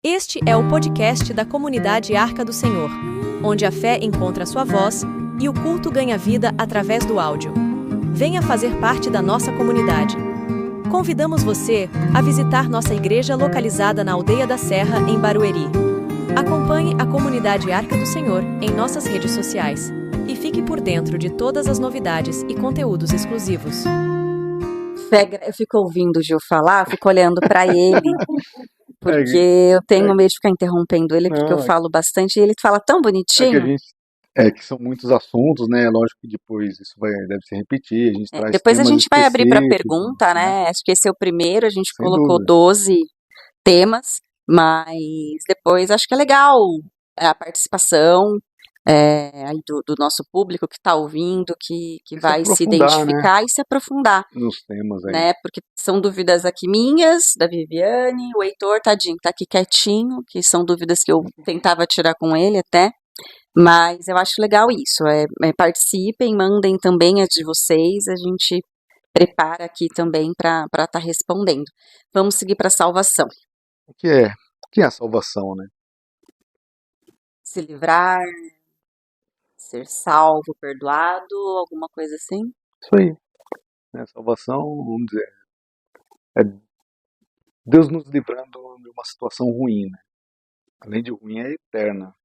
Este é o podcast da comunidade Arca do Senhor, onde a fé encontra sua voz e o culto ganha vida através do áudio. Venha fazer parte da nossa comunidade. Convidamos você a visitar nossa igreja localizada na Aldeia da Serra, em Barueri. Acompanhe a comunidade Arca do Senhor em nossas redes sociais e fique por dentro de todas as novidades e conteúdos exclusivos. Eu fico ouvindo o Gil falar, eu fico olhando para ele, porque eu tenho medo de ficar interrompendo ele, porque eu falo bastante e ele fala tão bonitinho. Que são muitos assuntos, né? Lógico que depois isso deve se repetir. A gente traz Depois a temas gente vai abrir para específicos, pergunta, né? Acho que esse é o primeiro, a gente Sem colocou dúvida. 12 temas, mas depois acho que é legal a participação aí do nosso público que está ouvindo, que E se vai se aprofundar, identificar e se aprofundar, Nos temas aí. né? Porque são dúvidas aqui minhas, da Viviane, o Heitor, tadinho, tá aqui quietinho, que são dúvidas que eu tentava tirar com ele até, mas eu acho legal isso, participem, mandem também as de vocês, a gente prepara aqui também para estar respondendo. Vamos seguir para a salvação. O que é a salvação, né? Se livrar, ser salvo, perdoado, alguma coisa assim? Isso aí. Né? Salvação, vamos dizer, é Deus nos livrando de uma situação ruim, né? Além de ruim, é eterna.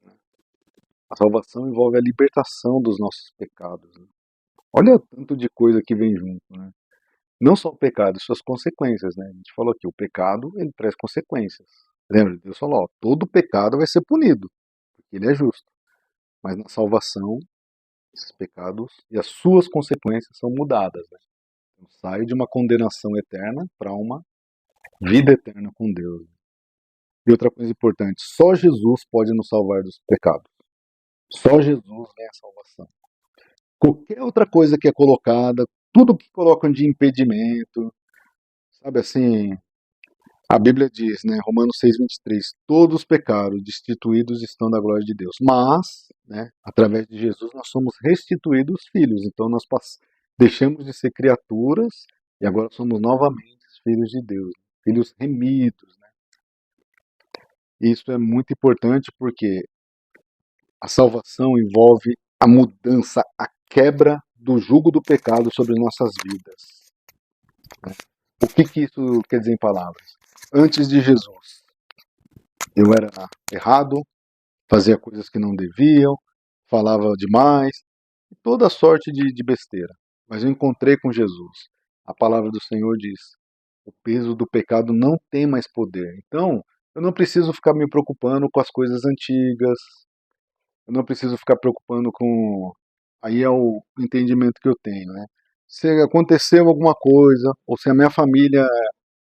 Né? A salvação envolve a libertação dos nossos pecados. Né? Olha o tanto de coisa que vem junto, né? Não só o pecado, suas consequências, né? A gente falou aqui, o pecado, ele traz consequências. Lembra? Deus falou, todo pecado vai ser punido, porque ele é justo. Mas na salvação, esses pecados e as suas consequências são mudadas, né? Então, sai de uma condenação eterna para uma vida eterna com Deus. E outra coisa importante, só Jesus pode nos salvar dos pecados. Só Jesus é a salvação. Qualquer outra coisa que é colocada, tudo que colocam de impedimento, sabe assim, a Bíblia diz, né, Romanos 6:23, todos os pecados destituídos estão da glória de Deus, mas, né, através de Jesus nós somos restituídos filhos, então nós deixamos de ser criaturas e agora somos novamente filhos de Deus, filhos remidos, né? Isso é muito importante porque a salvação envolve a mudança, a quebra do jugo do pecado sobre nossas vidas. O que isso quer dizer em palavras? Antes de Jesus, eu era errado, fazia coisas que não deviam, falava demais, toda sorte de besteira. Mas eu encontrei com Jesus. A palavra do Senhor diz: o peso do pecado não tem mais poder. Então, eu não preciso ficar me preocupando com as coisas antigas, eu não preciso ficar preocupando com. Aí é o entendimento que eu tenho, né? Se aconteceu alguma coisa, ou se a minha família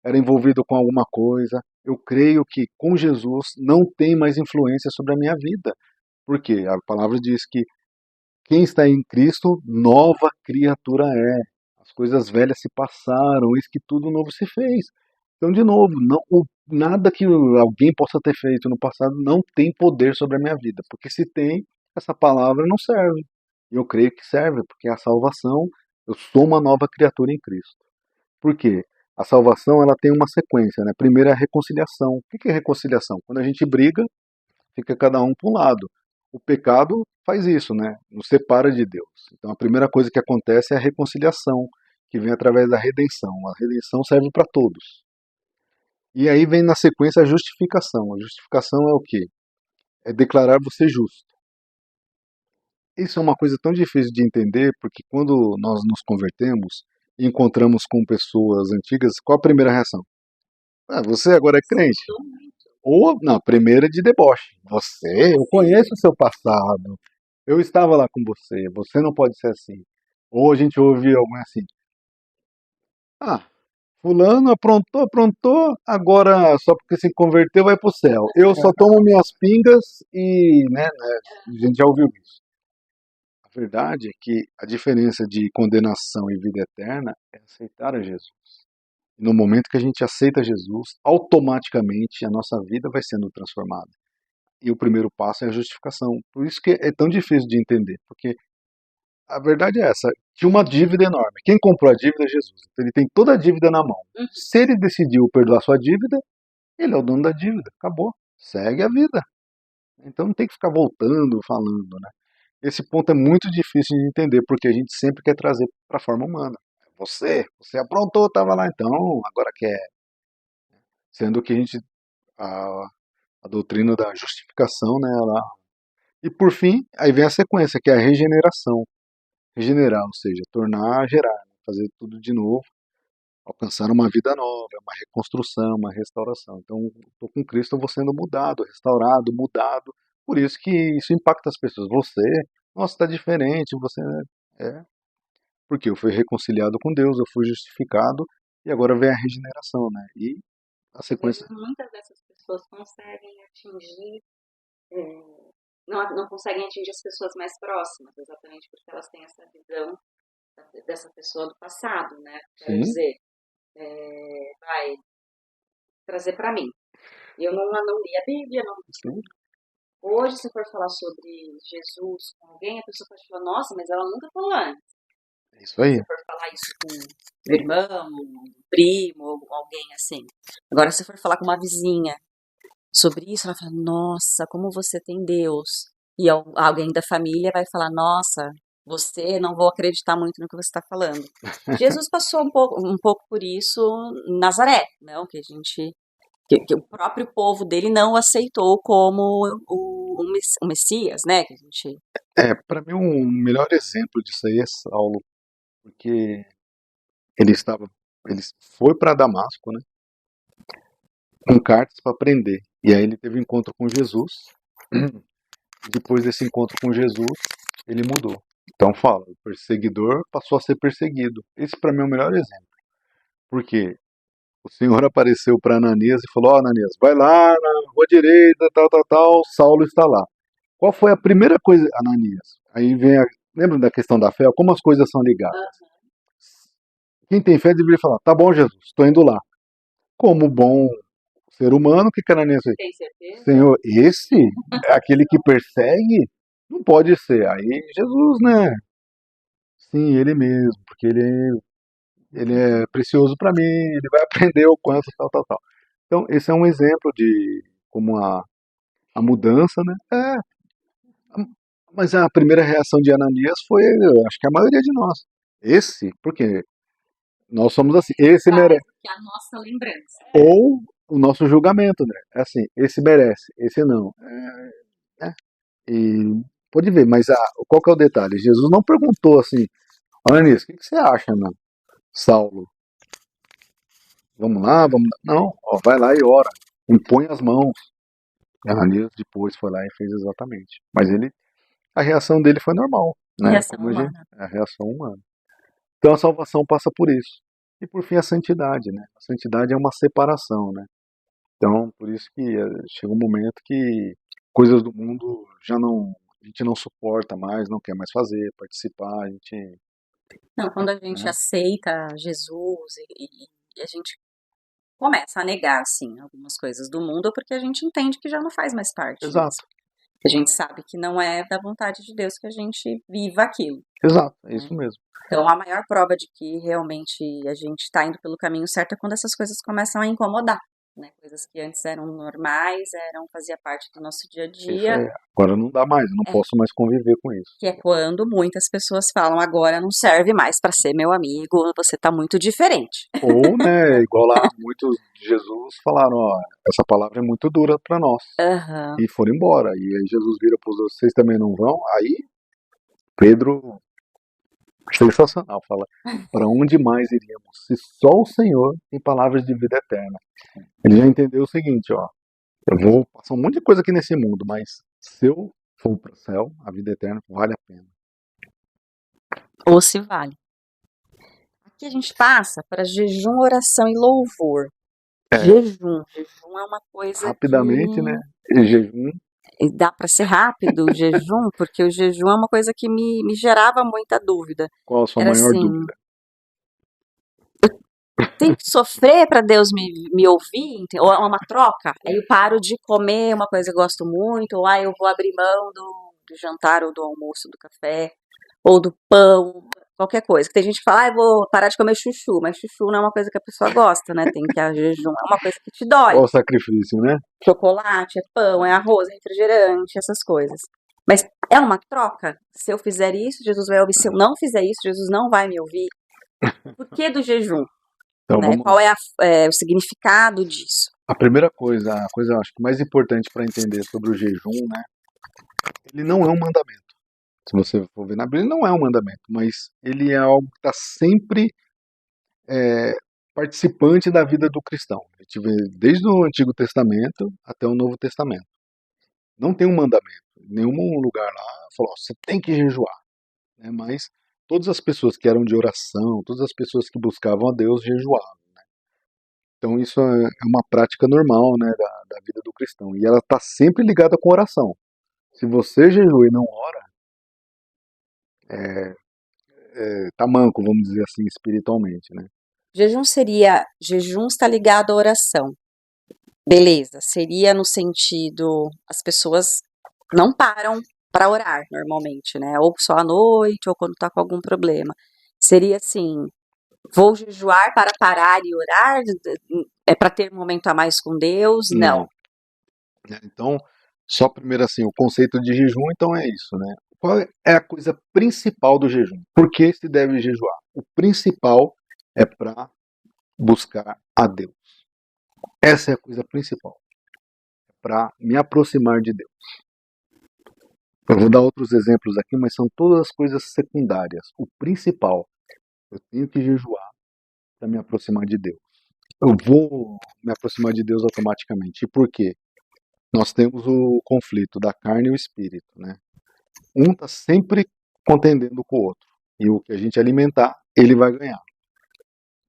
era envolvida com alguma coisa, eu creio que com Jesus não tem mais influência sobre a minha vida. Porque a palavra diz que quem está em Cristo, nova criatura é. As coisas velhas se passaram, eis que tudo novo se fez. Então, de novo, nada que alguém possa ter feito no passado não tem poder sobre a minha vida. Porque se tem, essa palavra não serve. E eu creio que serve, porque a salvação, eu sou uma nova criatura em Cristo. Por quê? A salvação ela tem uma sequência, né? Primeiro é a reconciliação. O que é reconciliação? Quando a gente briga, fica cada um para um lado. O pecado faz isso, né? Nos separa de Deus. Então a primeira coisa que acontece é a reconciliação, que vem através da redenção. A redenção serve para todos. E aí vem na sequência a justificação. A justificação é o quê? É declarar você justo. Isso é uma coisa tão difícil de entender, porque quando nós nos convertemos e encontramos com pessoas antigas, qual a primeira reação? Ah, você agora é crente? Ou, não, a primeira é de deboche. Eu conheço o seu passado, eu estava lá com você não pode ser assim. Ou a gente ouve alguém assim, ah, fulano aprontou, agora só porque se converteu vai pro céu. Eu só tomo minhas pingas e, né, a gente já ouviu isso. A verdade é que a diferença de condenação e vida eterna é aceitar a Jesus. E no momento que a gente aceita Jesus, automaticamente a nossa vida vai sendo transformada. E o primeiro passo é a justificação. Por isso que é tão difícil de entender, porque a verdade é essa, tinha uma dívida enorme. Quem comprou a dívida é Jesus. Então ele tem toda a dívida na mão. Se ele decidiu perdoar sua dívida, Ele é o dono da dívida, acabou. Segue a vida. Então não tem que ficar voltando, falando, né? Esse ponto é muito difícil de entender, porque a gente sempre quer trazer para a forma humana. Você aprontou, estava lá então, agora quer. Sendo que a, a doutrina da justificação, né? E por fim, aí vem a sequência, que é a regeneração. Regenerar, ou seja, tornar a gerar, né? Fazer tudo de novo, alcançar uma vida nova, uma reconstrução, uma restauração. Então, estou com Cristo, eu vou sendo mudado, restaurado, mudado. Por isso que isso impacta as pessoas. Você, nossa, está diferente, você é. Porque eu fui reconciliado com Deus, eu fui justificado, e agora vem a regeneração, né? E a Às vezes, sequência. muitas dessas pessoas conseguem atingir, não conseguem atingir as pessoas mais próximas, exatamente porque elas têm essa visão dessa pessoa do passado, né? Quero Sim, dizer, vai trazer para mim. Eu não li a Bíblia, não. sim, Hoje, se for falar sobre Jesus com alguém, a pessoa pode falar, nossa, mas ela nunca falou antes. é isso aí. Se for falar isso com o irmão, um primo, ou alguém assim. Agora, se for falar com uma vizinha sobre isso, ela fala, nossa, como você tem Deus. E alguém da família vai falar, nossa, você não vou acreditar muito no que você está falando. Jesus passou um pouco por isso em Nazaré, não? Que o próprio povo dele não o aceitou como o Messias, né? Que a gente. Para mim, o melhor exemplo disso aí é Saulo, porque ele estava, ele foi para Damasco, né, com cartas para prender. E aí ele teve um encontro com Jesus. Depois desse encontro com Jesus, ele mudou. Então fala, o perseguidor passou a ser perseguido. Esse para mim é o melhor exemplo. Porque o Senhor apareceu para Ananias e falou: Ó, Ananias, vai lá na rua direita, tal, tal, tal, Saulo está lá. Qual foi a primeira coisa, Ananias? Aí vem lembra da questão da fé? Como as coisas são ligadas? Quem tem fé deveria falar: tá bom, Jesus, estou indo lá. Como bom ser humano, o que Ananias fez? Tem certeza? Senhor, esse é aquele que persegue? Não pode ser. Aí Jesus, né? Sim, ele mesmo, porque ele é precioso para mim, ele vai aprender o quanto, tal, tal, tal. Então, esse é um exemplo de como a mudança, né? Mas a primeira reação de Ananias foi, eu acho que a maioria de nós. Esse, porque nós somos assim, esse merece. Que a nossa lembrança. Ou o nosso julgamento, né? É assim, esse merece, esse não. E pode ver, mas qual que é o detalhe? Jesus não perguntou assim, Ananias, o que você acha, não? Saulo, vamos lá, vamos. Não, ó, vai lá e ora, impõe as mãos. E Ananias depois foi lá e fez exatamente. Mas a reação dele foi normal, né? Reação Como humana. a reação humana. Então a salvação passa por isso. E por fim a santidade, né? A santidade é uma separação, né? Então por isso que chega um momento que coisas do mundo a gente não suporta mais, não quer mais fazer, participar, a gente, Não, quando a gente né? aceita Jesus e a gente começa a negar, assim, algumas coisas do mundo, é porque a gente entende que já não faz mais parte disso. Exato, A gente sabe que não é da vontade de Deus que a gente viva aquilo. exato, é Né? isso mesmo. Então, a maior prova de que realmente a gente está indo pelo caminho certo é quando essas coisas começam a incomodar. Né? Coisas que antes eram normais, fazia parte do nosso dia a Isso dia. aí. Agora não dá mais, eu não É, posso mais conviver com isso. que é quando muitas pessoas falam, agora não serve mais para ser meu amigo, você está muito diferente. Ou, né, igual lá muitos de Jesus falaram, ó, essa palavra é muito dura para nós. Aham. E foram embora. E aí Jesus vira para os outros, vocês também não vão? Aí Pedro, sensacional, fala, para onde mais iríamos? Se só o Senhor tem palavras de vida eterna. Ele já entendeu o seguinte, ó, eu vou passar um monte de coisa aqui nesse mundo, mas se eu for para o céu, a vida eterna vale a pena. Ou se vale. Aqui a gente passa para jejum, oração e louvor. Jejum. Jejum é uma coisa Rapidamente, né, jejum, dá para ser rápido o jejum, porque o jejum é uma coisa que me gerava muita dúvida. qual a sua Era maior assim, dúvida? tem que sofrer para Deus me ouvir? Ou é uma troca? Aí eu paro de comer uma coisa que eu gosto muito, ou eu vou abrir mão do jantar, ou do almoço, do café, ou do pão. qualquer coisa. Que tem gente que fala, vou parar de comer chuchu, mas chuchu não é uma coisa que a pessoa gosta, né? Tem que a jejum, é uma coisa que te dói. Qual o sacrifício, né? Chocolate, é pão, é arroz, é refrigerante, essas coisas. Mas é uma troca. Se eu fizer isso, Jesus vai ouvir. Se eu não fizer isso, Jesus não vai me ouvir. Por que do jejum? Então, Né? vamos Qual lá. é o significado disso? A primeira coisa, a coisa acho que mais importante para entender sobre o jejum, né? Ele não é um mandamento. Se você for ver na Bíblia, ele não é um mandamento, mas ele é algo que está sempre participante da vida do cristão. A gente vê desde o Antigo Testamento até o Novo Testamento. Não tem um mandamento. Em nenhum lugar lá falou, você tem que jejuar. Né? Mas todas as pessoas que eram de oração, todas as pessoas que buscavam a Deus jejuavam. Né? Então isso é uma prática normal, né, da vida do cristão. E ela está sempre ligada com oração. Se você jejua e não ora, tá manco, vamos dizer assim, espiritualmente, né? Jejum está ligado à oração. Beleza, seria no sentido, as pessoas não param para orar normalmente, né? Ou só à noite, ou quando tá com algum problema. Seria assim, vou jejuar para parar e orar? É para ter um momento a mais com Deus? Não. Então, só primeiro assim, o conceito de jejum, então é isso, né? Qual é a coisa principal do jejum? Por que se deve jejuar? O principal é para buscar a Deus. Essa é a coisa principal. É para me aproximar de Deus. Eu vou dar outros exemplos aqui, mas são todas as coisas secundárias. O principal, eu tenho que jejuar para me aproximar de Deus. Eu vou me aproximar de Deus automaticamente. E por quê? Nós temos o conflito da carne e o espírito, né? Um está sempre contendendo com o outro. E o que a gente alimentar, ele vai ganhar.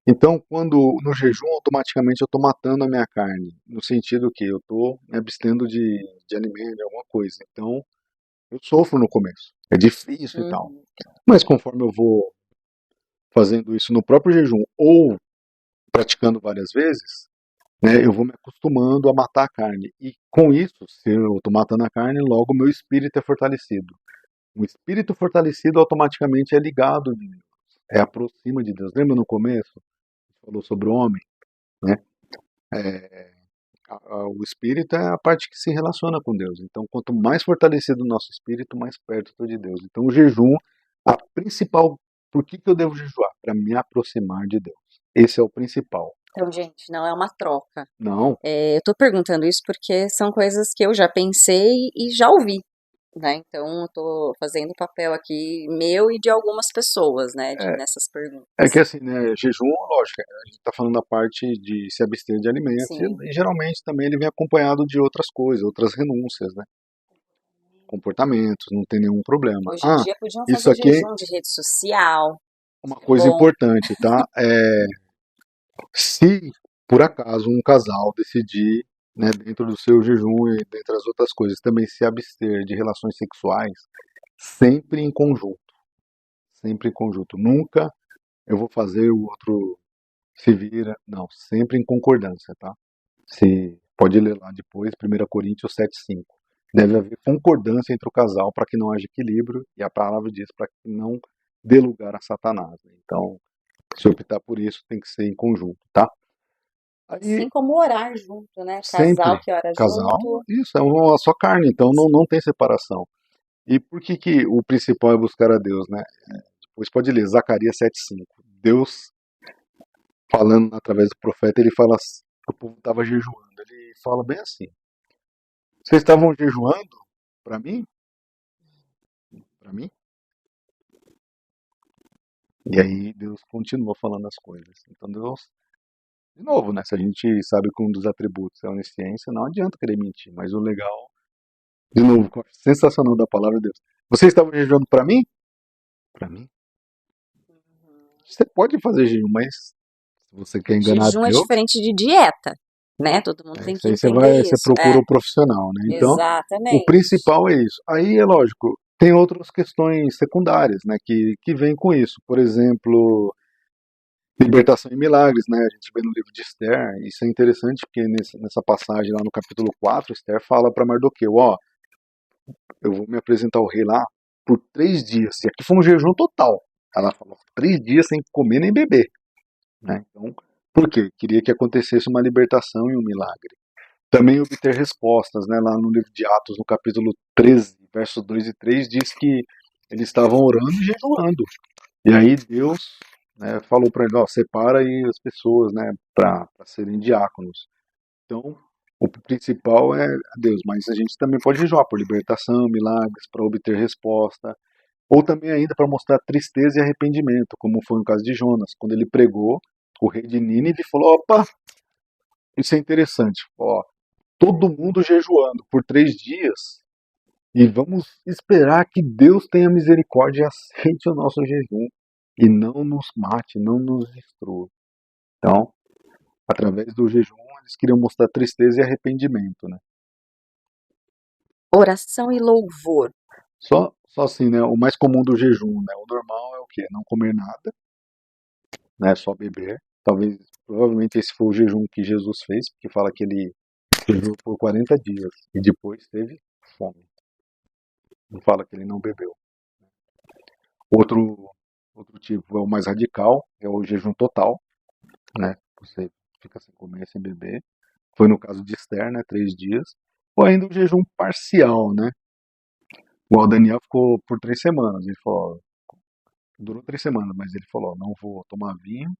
Então, quando no jejum, automaticamente eu estou matando a minha carne. No sentido que eu estou me abstendo de alimento, de alguma coisa. Então, eu sofro no começo. É difícil e tal. Mas conforme eu vou fazendo isso no próprio jejum ou praticando várias vezes, né, eu vou me acostumando a matar a carne. E com isso, se eu estou matando a carne, logo o meu espírito é fortalecido. Um espírito fortalecido automaticamente é ligado de Deus, é aproxima de Deus. Lembra no começo? Falou sobre o homem, né? O espírito é a parte que se relaciona com Deus. Então, quanto mais fortalecido o nosso espírito, mais perto estou de Deus. Então, o jejum, a principal, por que eu devo jejuar? Para me aproximar de Deus. Esse é o principal. Então, gente, não é uma troca. Não. Eu tô perguntando isso porque são coisas que eu já pensei e já ouvi, né? Então, eu tô fazendo o papel aqui meu e de algumas pessoas, né, nessas perguntas. É que assim, né, jejum, lógico, a gente está falando da parte de se abster de alimentos, Sim. e geralmente também ele vem acompanhado de outras coisas, outras renúncias, né? Comportamentos, não tem nenhum problema. Hoje em dia podiam isso fazer aqui jejum de rede social. uma coisa Bom. importante, tá? Se por acaso um casal decidir, né, dentro do seu jejum e dentre as outras coisas, também se abster de relações sexuais, sempre em conjunto. Sempre em conjunto. Nunca eu vou fazer, o outro se vira. Não, sempre em concordância, tá? Você pode ler lá depois, 1 Coríntios 7,5. Deve haver concordância entre o casal para que não haja equilíbrio, e a palavra diz para que não dê lugar a Satanás. Então, se optar por isso, tem que ser em conjunto, tá? Aí, assim como orar junto, né? sempre, Casal que ora casal, junto. isso, é uma só carne, então não tem separação. E por que o principal é buscar a Deus, né? Depois pode ler, Zacarias 7,5. Deus, falando através do profeta, ele fala assim, o povo estava jejuando. Ele fala bem assim, vocês estavam jejuando para mim? Para mim? E aí Deus continua falando as coisas. Então Deus, de novo, né? Se a gente sabe que um dos atributos é a onisciência, não adianta querer mentir. Mas o legal, de novo, sensacional da palavra de Deus. Vocês estavam jejuando para mim? Para mim? Você pode fazer jejum, mas se você quer enganar Jejum é Deus, diferente de dieta, né? Todo mundo tem que isso aí entender você isso. procura o profissional, né? Então, o Exatamente. principal é isso. Aí é lógico, tem outras questões secundárias, né, que vêm com isso. Por exemplo, libertação e milagres, né? A gente vê no livro de Esther, isso é interessante porque nessa passagem lá no capítulo 4, Esther fala para Mardoqueu, ó, eu vou me apresentar ao rei lá por 3 dias. E aqui foi um jejum total. Ela falou 3 dias sem comer nem beber, né? Então, por quê? Queria que acontecesse uma libertação e um milagre. Também obter respostas, né? Lá no livro de Atos, no capítulo 13, versos 2 e 3, diz que eles estavam orando e jejuando. E aí Deus, né, falou para eles, ó, separa aí as pessoas, né, para serem diáconos. Então, o principal é Deus, mas a gente também pode jejuar por libertação, milagres, para obter resposta, ou também ainda para mostrar tristeza e arrependimento, como foi no caso de Jonas, quando ele pregou, o rei de Nínive falou, opa, isso é interessante, ó, todo mundo jejuando por 3 dias, e vamos esperar que Deus tenha misericórdia e aceite o nosso jejum, e não nos mate, não nos destrua. Então, através do jejum, eles queriam mostrar tristeza e arrependimento, né? Oração e louvor. Só assim, né? O mais comum do jejum, né? O normal é o quê? Não comer nada, né? Só beber. Provavelmente esse foi o jejum que Jesus fez, porque fala que ele jejuou por 40 dias e depois teve fome. Não fala que ele não bebeu. Outro, outro tipo é o mais radical, é o jejum total, né? Você fica sem comer, sem beber. Foi no caso de Esther, né? 3 dias. Ou ainda o jejum parcial, né? O Daniel ficou por 3 semanas. Ele falou, durou 3 semanas, mas ele falou, não vou tomar vinho,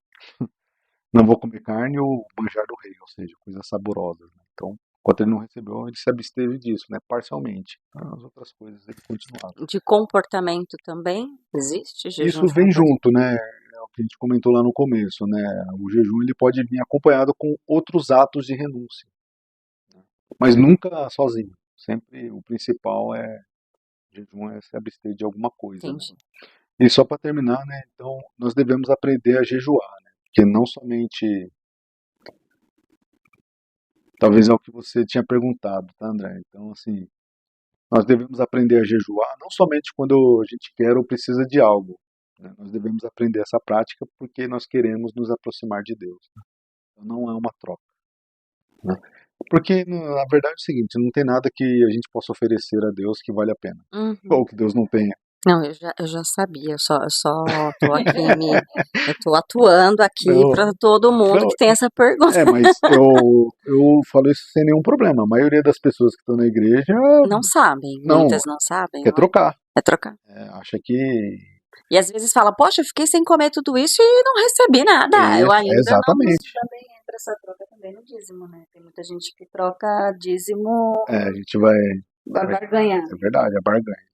não vou comer carne ou manjar do rei, ou seja, coisas saborosas, né? Então, enquanto ele não recebeu, ele se absteve disso, né? Parcialmente. As outras coisas ele continuava. De comportamento também existe jejum Isso de vem comportamento? junto, né? É o que a gente comentou lá no começo, né? O jejum ele pode vir acompanhado com outros atos de renúncia, mas nunca sozinho. Sempre o principal é jejum é se abster de alguma coisa, né? Entendi. E só para terminar, né? Então, nós devemos aprender a jejuar, né? Porque não somente. Talvez é o que você tinha perguntado, tá, André? Então, assim, nós devemos aprender a jejuar não somente quando a gente quer ou precisa de algo, né? Nós devemos aprender essa prática porque nós queremos nos aproximar de Deus, né? Então, não é uma troca, né? Porque, na verdade, é o seguinte: não tem nada que a gente possa oferecer a Deus que vale a pena. Uhum. Ou que Deus não tenha. Não, eu já sabia, eu só tô aqui eu tô atuando aqui Não, para todo mundo não, que tem essa pergunta. mas eu falo isso sem nenhum problema. A maioria das pessoas que estão na igreja Não sabem, não muitas não sabem, quer não é? trocar. É trocar. Acha que E às vezes fala, poxa, eu fiquei sem comer tudo isso e não recebi nada. Eu ainda não. Isso exatamente. também entra essa troca também no dízimo, né? Tem muita gente que troca dízimo A gente vai. pra barganhar. É verdade, a barganha.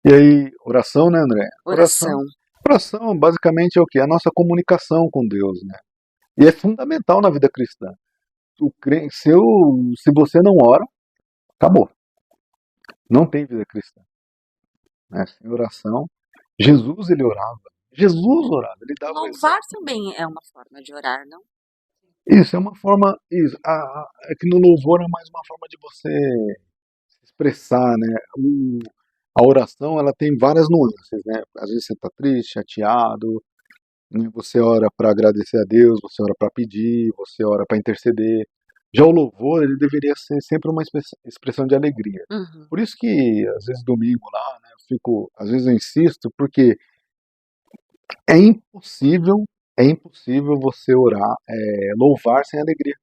E aí, oração, né, André? Oração. Oração basicamente é o quê? A nossa comunicação com Deus, né? E é fundamental na vida cristã. Se você não ora, acabou. Não tem vida cristã, né? Sem oração. Jesus, ele orava. Jesus orava. Ele dava o Louvar exemplo. também é uma forma de orar, não? Isso é uma forma. Isso, é que no louvor é mais uma forma de você se expressar, né? A oração ela tem várias nuances, né? Às vezes você está triste, chateado, né? Você ora para agradecer a Deus, você ora para pedir, você ora para interceder. Já o louvor ele deveria ser sempre uma expressão de alegria. Uhum. Por isso que às vezes domingo lá, né? Às vezes eu insisto porque é impossível, é impossível você orar, louvar sem alegria.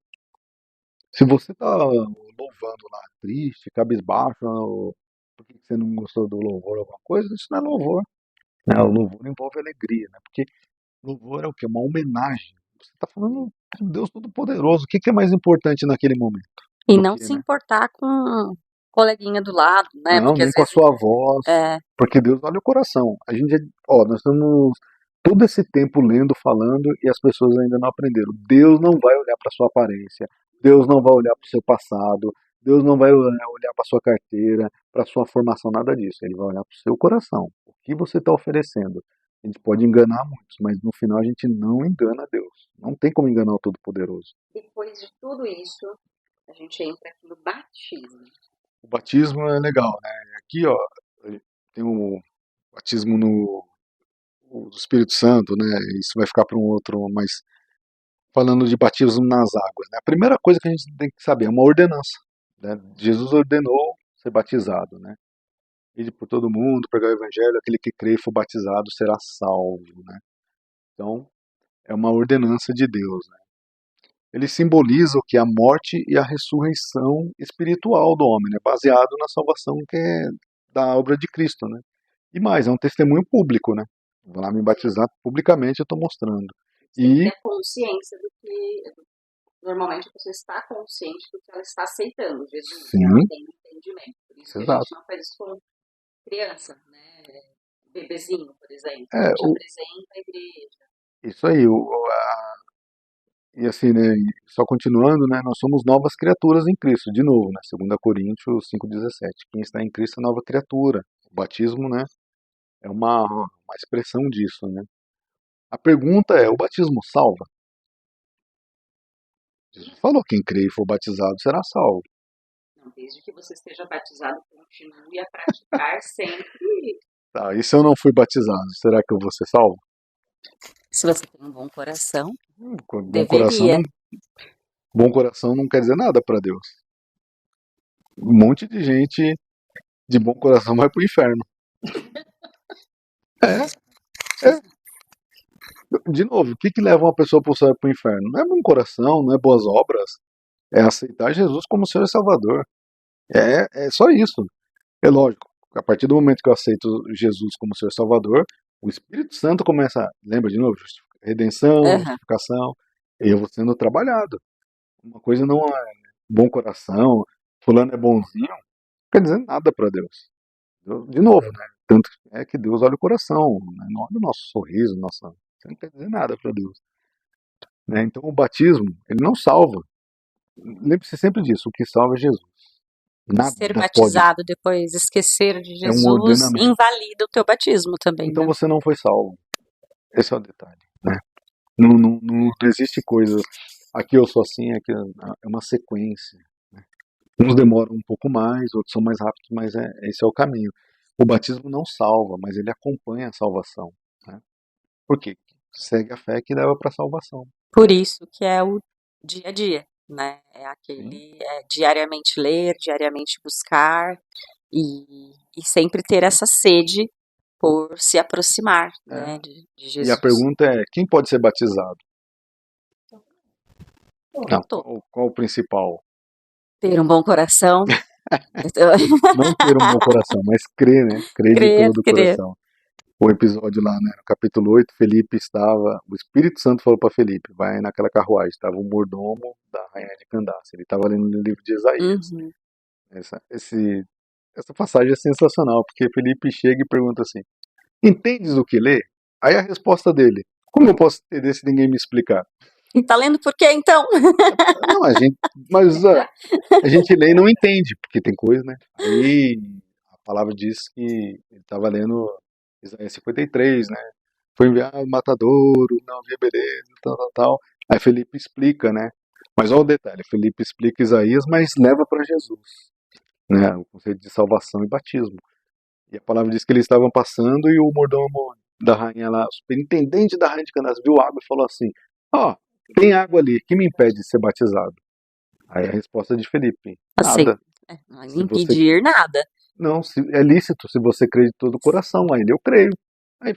Se você tá louvando lá triste, cabisbaixo, ou por que você não gostou do louvor, alguma coisa, isso não é louvor, né? O louvor envolve alegria, né? Porque louvor é o quê? Uma homenagem. Você está falando de Deus Todo-Poderoso. O que que é mais importante naquele momento? E Do não que, se né? importar com o coleguinha do lado, né? Não, Porque nem às com a vezes sua voz, é, porque Deus olha o coração. A gente, nós estamos todo esse tempo lendo, falando e as pessoas ainda não aprenderam. Deus não vai olhar para sua aparência, Deus não vai olhar para o seu passado, Deus não vai olhar para sua carteira, para sua formação, nada disso. Ele vai olhar para o seu coração. O que você está oferecendo? A gente pode enganar muitos, mas no final a gente não engana Deus. Não tem como enganar o Todo-Poderoso. depois de tudo isso, a gente entra aqui no batismo. O batismo é legal, né? Aqui, ó, tem o batismo do Espírito Santo, né? Isso vai ficar para um outro, mas falando de batismo nas águas, né? A primeira coisa que a gente tem que saber é uma ordenança, né? Jesus ordenou ser batizado, né? ide por todo mundo, pregar o evangelho, aquele que crê e for batizado será salvo, né? Então, é uma ordenança de Deus, né? Ele simboliza o que? A morte e a ressurreição espiritual do homem, né? Baseado na salvação que é da obra de Cristo, né? E mais, é um testemunho público, né? Vou lá me batizar publicamente, eu estou mostrando. Tem que E, ter consciência do que. Normalmente a pessoa está consciente do que ela está aceitando, Jesus, né? Ela sim, tem um entendimento. Por isso que a exato. gente não faz isso com criança, né? Bebezinho, por exemplo. A É, gente apresenta a igreja. isso aí, e assim, né, e só continuando, né, nós somos novas criaturas em Cristo, de novo, né, 2 Coríntios 5,17, quem está em Cristo é nova criatura. O batismo, né, é uma expressão disso, né. A pergunta é, o batismo salva? Jesus falou, quem crê e for batizado será salvo. Não, desde que você esteja batizado, continue a praticar sempre. Tá, e se eu não fui batizado, será que eu vou ser salvo? Se você tem um bom coração, Bom coração deveria. bom coração não quer dizer nada para Deus. Um monte de gente de bom coração vai pro inferno. É, é. De novo, o que que leva uma pessoa pro céu e pro inferno? Não é bom coração, não é boas obras, é aceitar Jesus como Senhor e Salvador. É só isso. É lógico, a partir do momento que eu aceito Jesus como Senhor e Salvador, o Espírito Santo começa, lembra de novo, redenção, Aham. justificação, e eu vou sendo trabalhado. Uma coisa não é bom coração, fulano é bonzinho, não quer dizer nada para Deus. De novo, né? Tanto é que Deus olha o coração, né? Não olha o nosso sorriso, nossa. Isso não quer dizer nada para Deus. Né? Então o batismo, ele não salva. Lembre-se sempre disso, o que salva é Jesus. Ser Nada pode. batizado, depois esquecer de É um Jesus, ordenamento. invalida o teu batismo também, Então né? você não foi salvo. Esse é o detalhe. Né? Não existe coisa. Aqui eu sou assim, aqui é uma sequência. Né? Uns demoram um pouco mais, outros são mais rápidos, mas esse é o caminho. O batismo não salva, mas ele acompanha a salvação. Né? Por quê? Segue a fé que leva para a salvação. Por isso que é o dia a dia, né? É Sim. aquele diariamente ler, diariamente buscar e sempre ter essa sede por se aproximar, né, de E a Jesus. pergunta é, quem pode ser batizado? Não, Tô. qual o principal? Ter um bom coração, Não ter um bom coração, mas crer, né? Crer de crer, todo o crer. coração. O episódio lá, né, no capítulo 8, Felipe estava, o Espírito Santo falou para Felipe, vai naquela carruagem, estava o mordomo da rainha de Candace, ele estava lendo no livro de Isaías. Uhum. Essa passagem é sensacional, porque Felipe chega e pergunta assim, entendes o que lê? Aí a resposta dele, como eu posso entender se ninguém me explicar? E tá lendo por quê, então? Não, a gente lê e não entende, porque tem coisa, né? Aí a palavra diz que ele estava lendo Isaías 53, né? Foi enviado o matadouro, não havia beleza, tal, tal, tal. Aí Felipe explica, né? Mas olha o detalhe, Felipe explica Isaías, mas leva para Jesus, né? O conceito de salvação e batismo. E a palavra diz que eles estavam passando e o mordomo da rainha lá, o superintendente da rainha de Candace, viu água e falou assim, ó, tem água ali, que me impede de ser batizado? Aí a resposta de Felipe, Assim, nada. não Se você impedir nada. não, é lícito se você crê de todo o coração. Aí ele, eu creio. Aí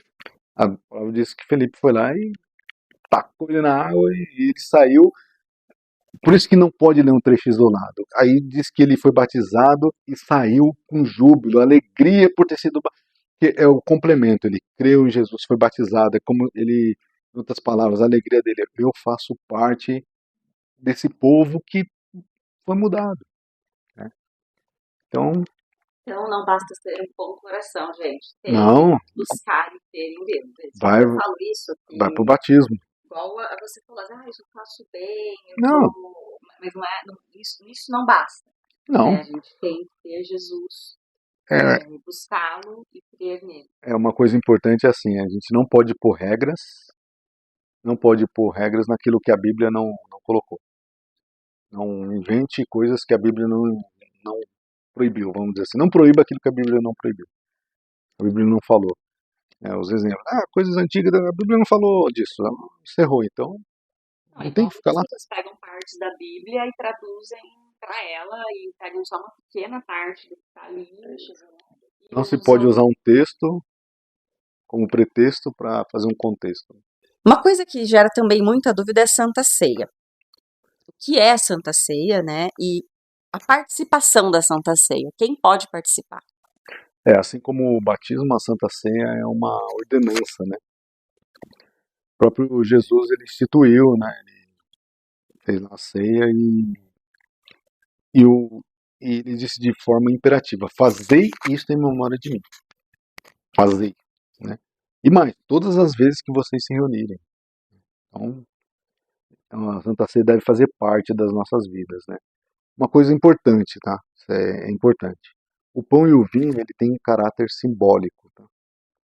a palavra diz que Felipe foi lá e tacou ele na água e ele saiu. Por isso que não pode ler um trecho isolado. Aí diz que ele foi batizado e saiu com júbilo, alegria por ter sido. Que é o complemento. Ele creu em Jesus, foi batizado. É como ele, em outras palavras, a alegria dele. Eu faço parte desse povo que foi mudado. Né? Então, Então não basta ter um bom coração, gente. Tem não, que buscar e ter em Deus. vai, Eu falo isso vai pro que, batismo. igual a você falou, assim, eu faço bem, eu Não, tô... Mas não é, isso não basta. não. Né? A gente tem que ter Jesus, É, buscá-lo e crer nele. é uma coisa importante assim, a gente não pode pôr regras, não pode pôr regras naquilo que a Bíblia não colocou. Não invente coisas que a Bíblia não proibiu, vamos dizer assim. Não proíba aquilo que a Bíblia não proibiu. A Bíblia não falou. Os exemplos. Coisas antigas, a Bíblia não falou disso. Encerrou, então Não, não tem então que ficar as lá. pessoas pegam partes da Bíblia e traduzem para ela e pegam só uma pequena parte do que está ali Não se pode usar um texto como pretexto para fazer um contexto. Uma coisa que gera também muita dúvida é a Santa Ceia. O que é a Santa Ceia, né? E a participação da Santa Ceia. Quem pode participar? Assim como o batismo, a Santa Ceia é uma ordenança, né? O próprio Jesus, ele instituiu, né? Ele fez a ceia e, o, e ele disse de forma imperativa, fazei isto em memória de mim. Fazei, né? E mais, todas as vezes que vocês se reunirem. Então a Santa Ceia deve fazer parte das nossas vidas, né? Uma coisa importante, tá? Isso é importante. O pão e o vinho, ele tem um caráter simbólico, tá?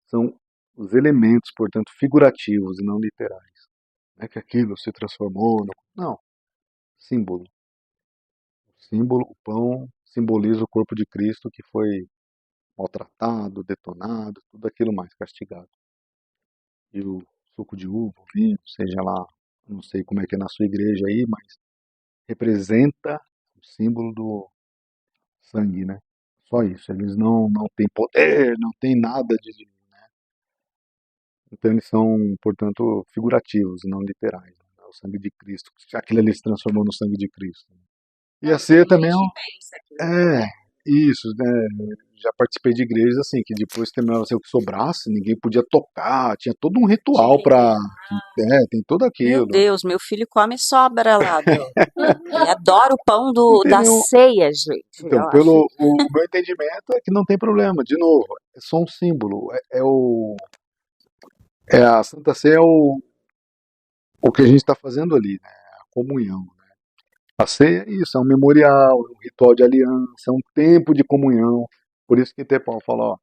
São os elementos, portanto, figurativos e não literais. Não é que aquilo se transformou. Não, símbolo. O símbolo, o pão, simboliza o corpo de Cristo que foi maltratado, detonado, tudo aquilo mais, castigado. E o suco de uva, o vinho, seja lá, não sei como é que é na sua igreja aí, mas representa o símbolo do sangue, né? Só isso. Eles não têm poder, não têm nada de. Então eles são, portanto, figurativos, não literais. Né? O sangue de Cristo. Aquilo ali se transformou no sangue de Cristo. E a ceia também é isso, né? Já participei de igrejas assim, que depois terminava assim, o que sobrasse, ninguém podia tocar, tinha todo um ritual para. Tem tudo Meu aquilo. Deus, meu filho come sobra lá. Ele adora o pão Não tem da nenhum. ceia, gente. Então, Eu acho. pelo o meu entendimento é que não tem problema. De novo, é só um símbolo. A Santa Ceia é o que a gente está fazendo ali, né? A comunhão. Né? A ceia é isso, é um memorial, é um ritual de aliança, é um tempo de comunhão. Por isso que até Paulo fala, ó,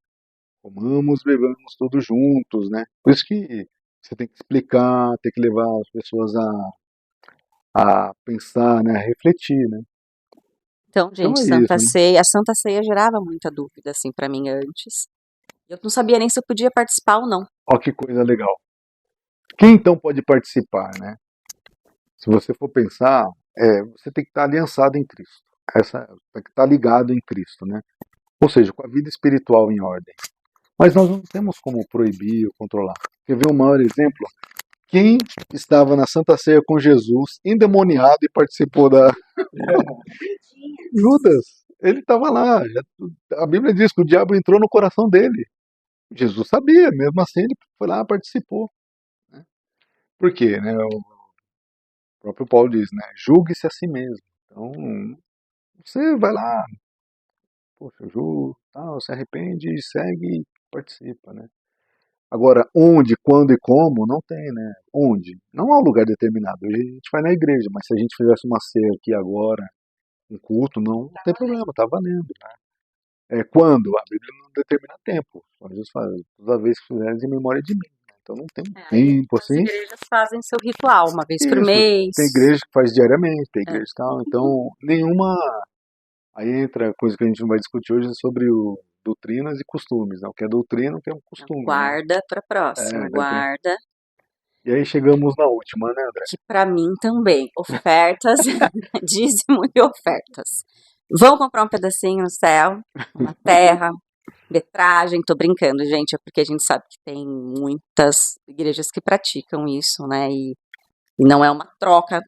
comamos, bebamos todos juntos, né? Por isso que você tem que explicar, tem que levar as pessoas a pensar, né? A refletir, né? Então, Então gente, é Santa isso, né? Ceia, a Santa Ceia gerava muita dúvida assim para mim antes. Eu não sabia nem se eu podia participar ou não. Ó que coisa legal. Quem então pode participar, né? Se você for pensar, você tem que estar aliançado em Cristo. Tem que estar ligado em Cristo, né? Ou seja, com a vida espiritual em ordem. Mas nós não temos como proibir ou controlar. Quer ver um maior exemplo? Quem estava na Santa Ceia com Jesus, endemoniado e participou da. Judas. Ele estava lá. A Bíblia diz que o diabo entrou no coração dele. Jesus sabia, mesmo assim ele foi lá e participou. Né? Por quê? Né? O próprio Paulo diz, né? Julgue-se a si mesmo. Então, você vai lá, poxa, julgo, tal, se arrepende, segue e participa, né? Agora, onde, quando e como, não tem, né? Onde? Não há um lugar determinado. Hoje a gente vai na igreja, mas se a gente fizesse uma ceia aqui agora, um culto, não tem problema, tá valendo. Né? Quando? A Bíblia não determina tempo. Só Jesus fala, toda vez que fizeres em memória de mim. Então não tem um tempo As assim. igrejas fazem seu ritual uma vez por Isso, mês. tem igreja que faz diariamente, tem igreja e tal. Então, nenhuma. Aí entra a coisa que a gente não vai discutir hoje sobre doutrinas e costumes, né? O que é doutrina, o que é um costume. Guarda para próxima, guarda. E aí chegamos na última, né, André? Que para mim também, ofertas, dízimo e ofertas. Vão comprar um pedacinho no céu, uma terra, metragem, tô brincando, gente, é porque a gente sabe que tem muitas igrejas que praticam isso, né? E não é uma troca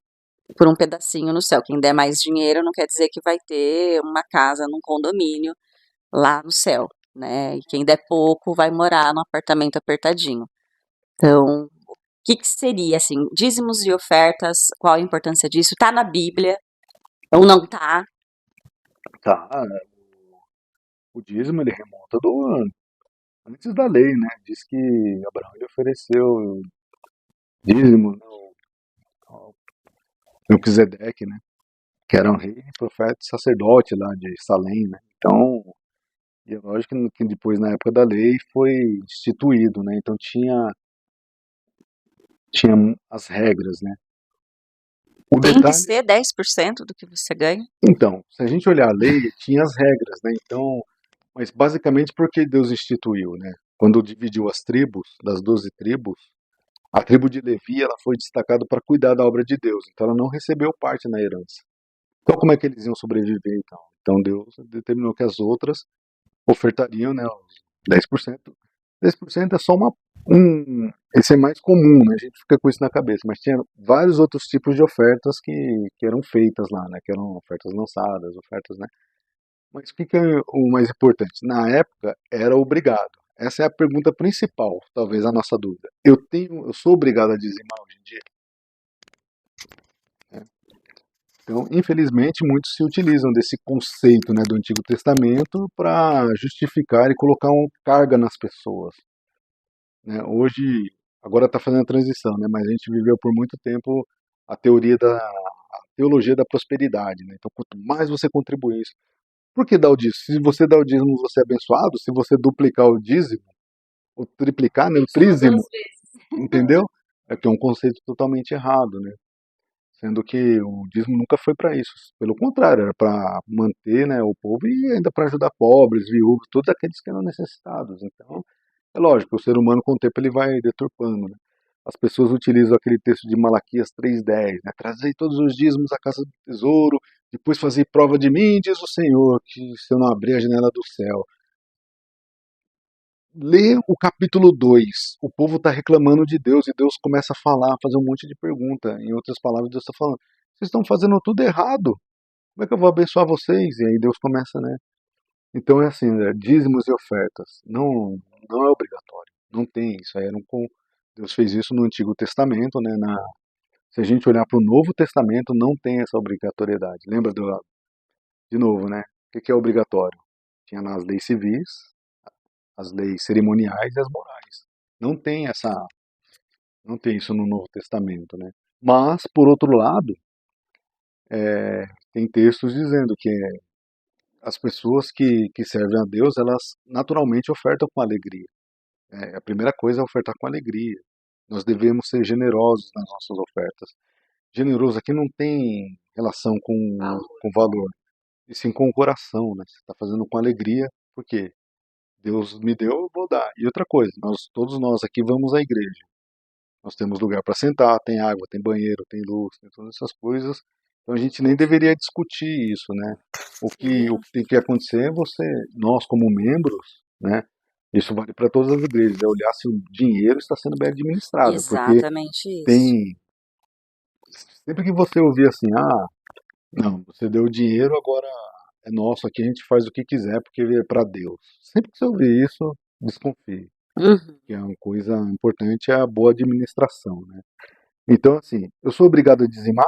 por um pedacinho no céu. Quem der mais dinheiro não quer dizer que vai ter uma casa num condomínio lá no céu, né? E quem der pouco vai morar num apartamento apertadinho. Então, o que seria, assim, dízimos e ofertas, qual a importância disso? Tá na Bíblia ou não tá? Tá, o dízimo ele remonta antes da lei, né? Diz que Abraão ele ofereceu dízimo, né, ao Melquisedeque, né? Que era um rei, profeta e sacerdote lá de Salém, né? Então, e é lógico que depois, na época da lei, foi instituído, né? Então tinha as regras, né? O Tem que detalhe, ser 10% do que você ganha? então, se a gente olhar a lei, tinha as regras, né? Então, mas basicamente porque Deus instituiu, né? Quando dividiu as tribos, das 12 tribos, a tribo de Levi ela foi destacada para cuidar da obra de Deus, então ela não recebeu parte na herança. Então como é que eles iam sobreviver então? Então Deus determinou que as outras ofertariam, né, os 10%. 10% é só esse é mais comum, né? A gente fica com isso na cabeça, mas tinha vários outros tipos de ofertas que eram feitas lá, né? Que eram ofertas lançadas, ofertas, né? Mas o que é o mais importante? Na época, era obrigado. Essa é a pergunta principal, talvez a nossa dúvida. Eu sou obrigado a dizimar hoje em dia? Né? Então, infelizmente, muitos se utilizam desse conceito, né, do Antigo Testamento para justificar e colocar carga nas pessoas. Né? Hoje, agora está fazendo a transição, né? Mas a gente viveu por muito tempo a a teologia da prosperidade, né? Então, quanto mais você contribuir isso, por que dar o dízimo? Se você dá o dízimo, você é abençoado. Se você duplicar o dízimo, ou triplicar, né, o trízimo, entendeu? É que é um conceito totalmente errado, né? Sendo que o dízimo nunca foi para isso. Pelo contrário, era para manter, né, o povo e ainda para ajudar pobres, viúvos, todos aqueles que eram necessitados. Então, é lógico, o ser humano com o tempo ele vai deturpando, né? As pessoas utilizam aquele texto de Malaquias 3:10, né? Trazei todos os dízimos à casa do tesouro, depois fazei prova de mim, diz o Senhor, que se eu não abrir a janela do céu. Lê o capítulo 2. O povo está reclamando de Deus e Deus começa a falar, a fazer um monte de pergunta. Em outras palavras, Deus está falando: vocês estão fazendo tudo errado. Como é que eu vou abençoar vocês? E aí Deus começa, né? Então é assim, né? Dízimos e ofertas. Não é obrigatório. Não tem isso. Deus fez isso no Antigo Testamento, né? Se a gente olhar para o Novo Testamento, não tem essa obrigatoriedade. Lembra de novo, né? O que é obrigatório? Tinha nas leis civis, as leis cerimoniais e as morais. Não tem não tem isso no Novo Testamento, né? Mas, por outro lado, tem textos dizendo que as pessoas que servem a Deus, elas naturalmente ofertam com alegria. A primeira coisa é ofertar com alegria. Nós devemos ser generosos nas nossas ofertas. Generoso aqui não tem relação com valor, e sim com o coração, né? Você está fazendo com alegria, porque Deus me deu, eu vou dar. E outra coisa, todos nós aqui vamos à igreja. Nós temos lugar para sentar, tem água, tem banheiro, tem luz, tem todas essas coisas. Então a gente nem deveria discutir isso, né? O que tem que acontecer é nós como membros, né? Isso vale para todas as igrejas, é olhar se o dinheiro está sendo bem administrado, porque Exatamente isso. tem sempre que você ouvir assim, não, você deu dinheiro, agora é nosso, aqui a gente faz o que quiser porque é para Deus. Sempre que você ouvir isso, desconfie, Uhum. que é uma coisa importante é a boa administração, né? Então, assim, eu sou obrigado a dizimar,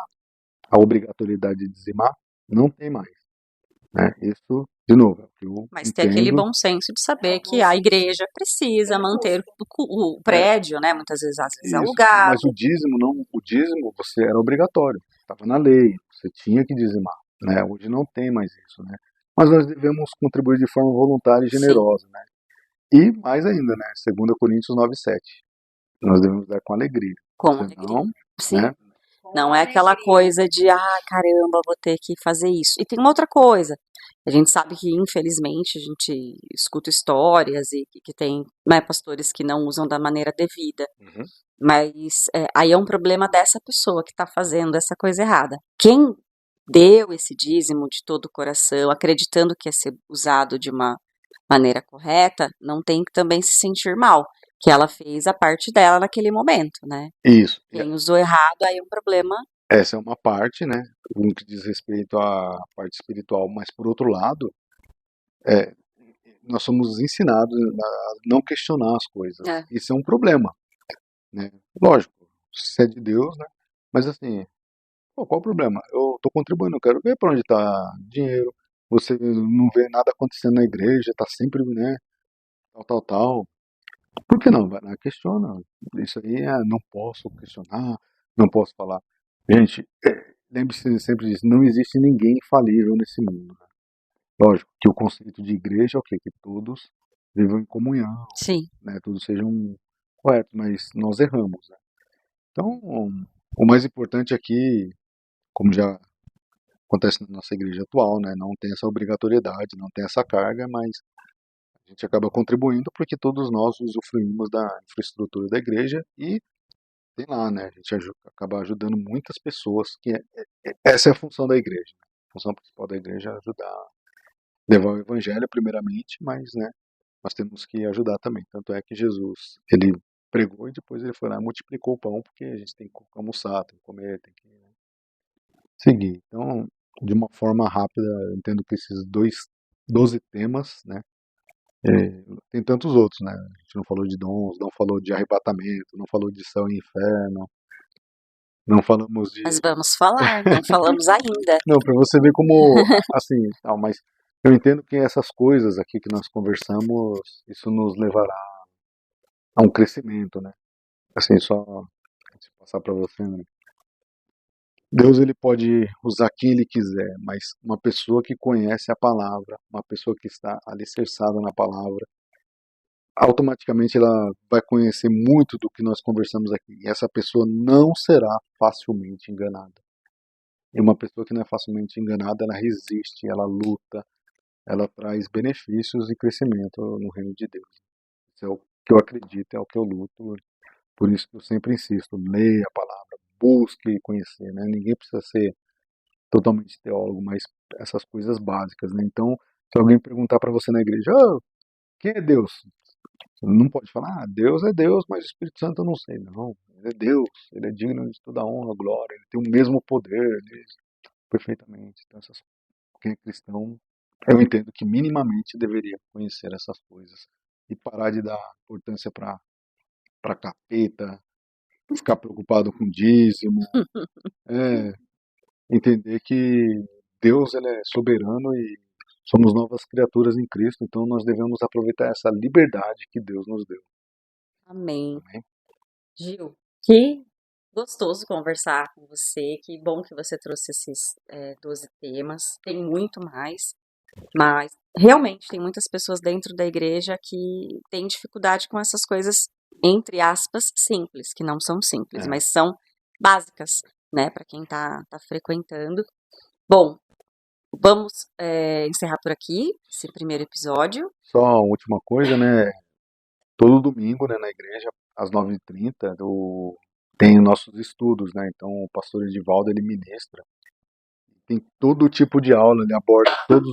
a obrigatoriedade de dizimar não tem mais, né? Isso, de novo, é o que eu Mas ter aquele entendo. bom senso de saber que a igreja precisa manter o É, prédio, né? Muitas vezes, às vezes isso. Mas alugado. o dízimo não, o dízimo você era obrigatório, estava na lei, você tinha que dizimar, né? Hoje não tem mais isso, né? Mas nós devemos contribuir de forma voluntária e Sim, generosa, né? E mais ainda, né? 2 Coríntios 9:7. Nós devemos dar com alegria. com Senão, alegria. Sim. né? Não é aquela coisa de, caramba, vou ter que fazer isso. E tem uma outra coisa. A gente sabe que, infelizmente, a gente escuta histórias e que tem, né, pastores que não usam da maneira devida. Uhum. Mas aí é um problema dessa pessoa que está fazendo essa coisa errada. Quem deu esse dízimo de todo o coração, acreditando que é ser usado de uma maneira correta, não tem que também se sentir mal, que ela fez a parte dela naquele momento, né? Isso. Quem usou errado, aí é um problema. Essa é uma parte, né? No que diz respeito à parte espiritual, mas por outro lado, é, nós somos ensinados a não questionar as coisas. É. Isso é um problema, né? Lógico, se é de Deus, né? Mas assim, pô, qual o problema? Eu estou contribuindo, eu quero ver para onde está dinheiro. Você não vê nada acontecendo na igreja, está sempre, né? Tal, tal, tal. Por que não? Vai lá, questiona. Isso aí não posso questionar, não posso falar. Gente, lembre-se sempre disso, não existe ninguém infalível nesse mundo. Né? Lógico que o conceito de igreja é o quê? Que todos vivam em comunhão, Sim, né? Todos sejam corretos, mas nós erramos. Né? Então, o mais importante aqui, como já acontece na nossa igreja atual, né? Não tem essa obrigatoriedade, não tem essa carga, mas a gente acaba contribuindo porque todos nós usufruímos da infraestrutura da igreja e tem lá, né? A gente acaba ajudando muitas pessoas, essa é a função da igreja. Né? A função principal da igreja é ajudar levar o evangelho primeiramente, mas, né, nós temos que ajudar também. Tanto é que Jesus, ele pregou e depois ele foi lá e multiplicou o pão, porque a gente tem que almoçar, tem que comer, tem que, né, seguir. Então, de uma forma rápida, eu entendo que esses 12 temas, né, tem tantos outros, né? A gente não falou de dons, não falou de arrebatamento, não falou de céu e inferno, não falamos Mas de. vamos falar, não falamos ainda. Não, para você ver como, assim, tal, mas eu entendo que essas coisas aqui que nós conversamos, isso nos levará a um crescimento, né? Assim, só antes de passar para você, né? Deus ele pode usar quem ele quiser, mas uma pessoa que conhece a palavra, uma pessoa que está alicerçada na palavra, automaticamente ela vai conhecer muito do que nós conversamos aqui. E essa pessoa não será facilmente enganada. E uma pessoa que não é facilmente enganada, ela resiste, ela luta, ela traz benefícios e crescimento no reino de Deus. Isso é o que eu acredito, é o que eu luto. Por isso que eu sempre insisto, leia a palavra, busque conhecer, né? Ninguém precisa ser totalmente teólogo, mas essas coisas básicas, né? Então, se alguém perguntar para você na igreja, oh, quem é Deus? Você não pode falar, Deus é Deus, mas o Espírito Santo eu não sei. Não, ele é Deus, ele é digno de toda honra, glória, ele tem o mesmo poder, perfeitamente. Então, quem é cristão, eu entendo que minimamente deveria conhecer essas coisas e parar de dar importância para capeta, ficar preocupado com dízimo, é, entender que Deus ele é soberano e somos novas criaturas em Cristo, então nós devemos aproveitar essa liberdade que Deus nos deu. Amém. Amém? Gil, que gostoso conversar com você, que bom que você trouxe esses 12 temas, tem muito mais, mas realmente tem muitas pessoas dentro da igreja que têm dificuldade com essas coisas, entre aspas, simples, que não são simples, É. mas são básicas, né, para quem tá frequentando. Bom, vamos encerrar por aqui esse primeiro episódio. Só uma última coisa, né? Todo domingo, né, na igreja, às 9h30, tem nossos estudos, né? Então o pastor Edivaldo ele ministra. Tem todo tipo de aula, ele aborda todos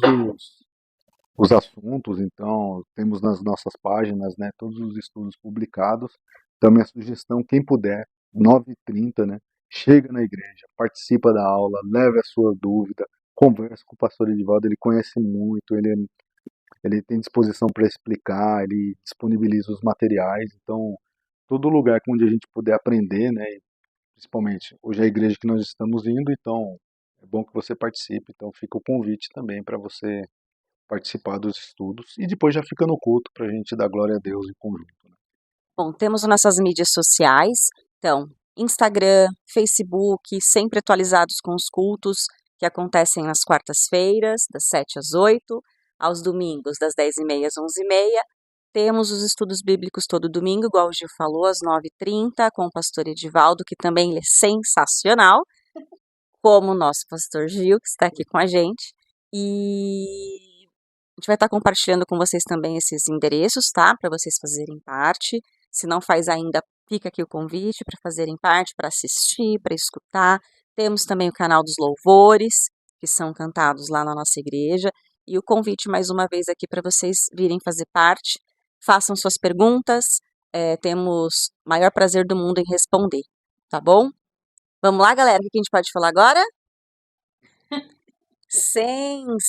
os assuntos, então temos nas nossas páginas, né, todos os estudos publicados. Então minha sugestão, quem puder, 9h30, né, chega na igreja, participa da aula, leve a sua dúvida, conversa com o pastor Edivaldo, ele conhece muito, ele tem disposição para explicar, ele disponibiliza os materiais, então todo lugar onde a gente puder aprender, né, e principalmente hoje é a igreja que nós estamos indo, então é bom que você participe, então fica o convite também para você participar dos estudos e depois já fica no culto para a gente dar glória a Deus em conjunto. Né? Bom, temos nossas mídias sociais, então, Instagram, Facebook, sempre atualizados com os cultos que acontecem nas quartas-feiras, das 7 às 8, aos domingos, das 10h30 às 11h30. Temos os estudos bíblicos todo domingo, igual o Gil falou, às 9h30, com o pastor Edivaldo, que também ele é sensacional, como o nosso pastor Gil, que está aqui com a gente. E a gente vai estar compartilhando com vocês também esses endereços, tá? Para vocês fazerem parte. Se não faz ainda, fica aqui o convite para fazerem parte, para assistir, para escutar. Temos também o canal dos louvores, que são cantados lá na nossa igreja. E o convite mais uma vez aqui para vocês virem fazer parte. Façam suas perguntas. Temos o maior prazer do mundo em responder, tá bom? Vamos lá, galera? O que a gente pode falar agora? Sensacional!